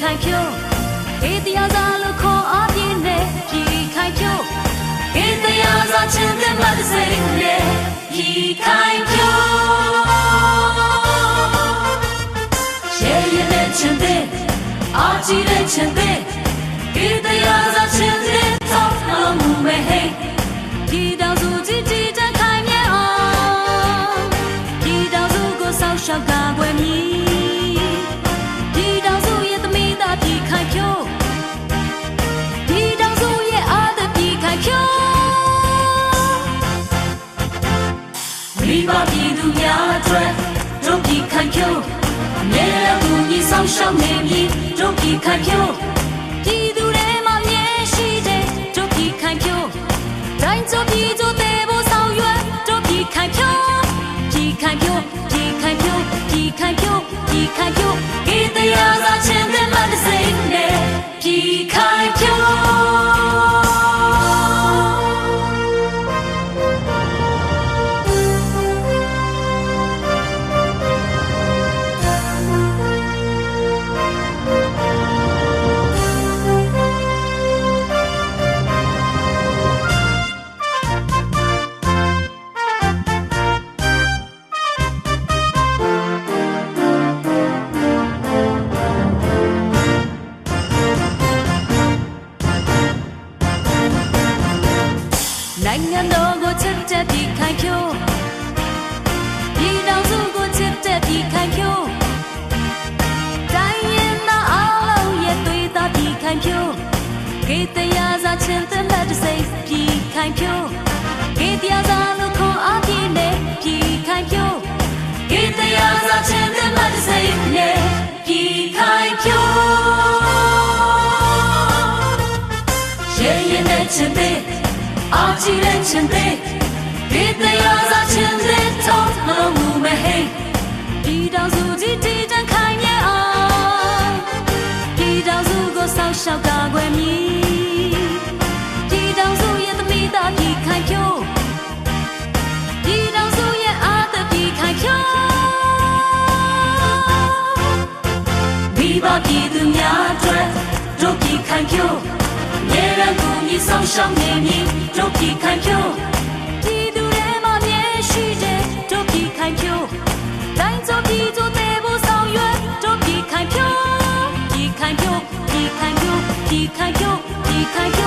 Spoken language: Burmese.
ခိုင်ဖြိုးခေတ္တရာဇာလို့ခေါ်အားပြင်းနဲ့ပြည်ခိုင်ဖြိုးခေတ္တရာဇာချင်းတဲ့မတ်စိတ်နဲ့ပြည်ခိုင်ဖြိုးရှေ့ရတဲ့ချင်းတဲ့အားကြီးတဲ့ချင်းတဲ့ခေတ္တရာဇာချင်းတဲ့ထောက်လို့မူမဲ့ဟဲ့ဒီတောင်စုကြီးကြီးတန်းခိုင်မြဲအောင်ဒီတောင်စုကိုဆောက်ရှောက်ကာကွယ်မည်ဒီတောင်စုရဲ့သမီးသားပြည်ခိုင်ဖြိုးဒီတောင်စုရဲ့အားသက်ပြည်ခိုင်ဖြိုးမိဘပြည်သူများအတွက်တို့ပြည်ခိုင်ဖြိုးအမြဲတမ်းကူညီဆောင်ရှောက်နေမည်တို့ပြည်ခိုင်ဖြိုးပြည်သူတွေမှာမြဲရှိတဲ့တို့ပြည်ခိုင်ဖြိုးတိုင်းကျပြည်ကျတဲ့ဘောဆောင်ရွယ်တို့ပြည်ခိုင်ဖြိုးပြည်ခိုင်ဖြိုးပြည်ခိုင်ဖြိုးပြည်ခိုင်ဖြိုးပြည်ခိုင်ဖြိုးခေတ္တရာဇာချင်းတဲ့မတ်စိတ်နဲ့ပြည်ခိုင်ဖြိုးနိုင်ငံတော်ကိုချစ်တဲ့ပြည်ခိုင်ဖြိုးပြည်တော်စုကိုချစ်တဲ့ပြည်ခိုင်ဖြိုးတိုင်းရင်သားအားလုံးရဲ့သွေးသားပြည်ခိုင်ဖြိုးခေတ္တရာဇာချင်းတဲ့မတ်စိတ်ပြည်ခိုင်ဖြိုးခေတ္တရာဇာလို့ခေါ်အားပြင်းနဲ့ပြည်ခိုင်ဖြိုးခေတ္တရာဇာချင်းတဲ့မတ်စိတ်နဲ့ပြည်ခိုင်ဖြိုးရဲ့ရဲ့နဲ့ချစ်တဲ့အားကြီးတဲ့ချင်းတဲ့ခေတ္တရာဇာချင်းတဲ့ထောက်မလို့မူမဲ့ဟဲ့ဒီတောင်စုကြီးတည်တံ့ခိုင်မြဲအောင်ဒီတောင်စုကိုဆောက်ရှောက်ကာကွယ်မည်ဒီတောင်စုရဲ့သမီးသားပြည်ခိုင်ဖြိုးဒီတောင်စုရဲ့အားသက်ပြည်ခိုင်ဖြိုးမိဘပြည်သူများအတွက်တို့ပြည်ခိုင်ဖြိုးရေရန်ကူညီဆောင်ရှောက်နေမည်တို့ပြည်ခိုင်ဖြိုးပြည်သူတွေမှာမြဲရှိတဲ့တို့ပြည်ခိုင်ဖြိုးတိုင်းကျပြည်ကျတဲ့ဘောဆောင်ရွယ်တို့ပြည်ခိုင်ဖြိုးပြည်ခိုင်ဖြိုးပြည်ခိုင်ဖြိုးပြည်ခိုင်ဖြိုးပြည်ခိုင်ဖြိုး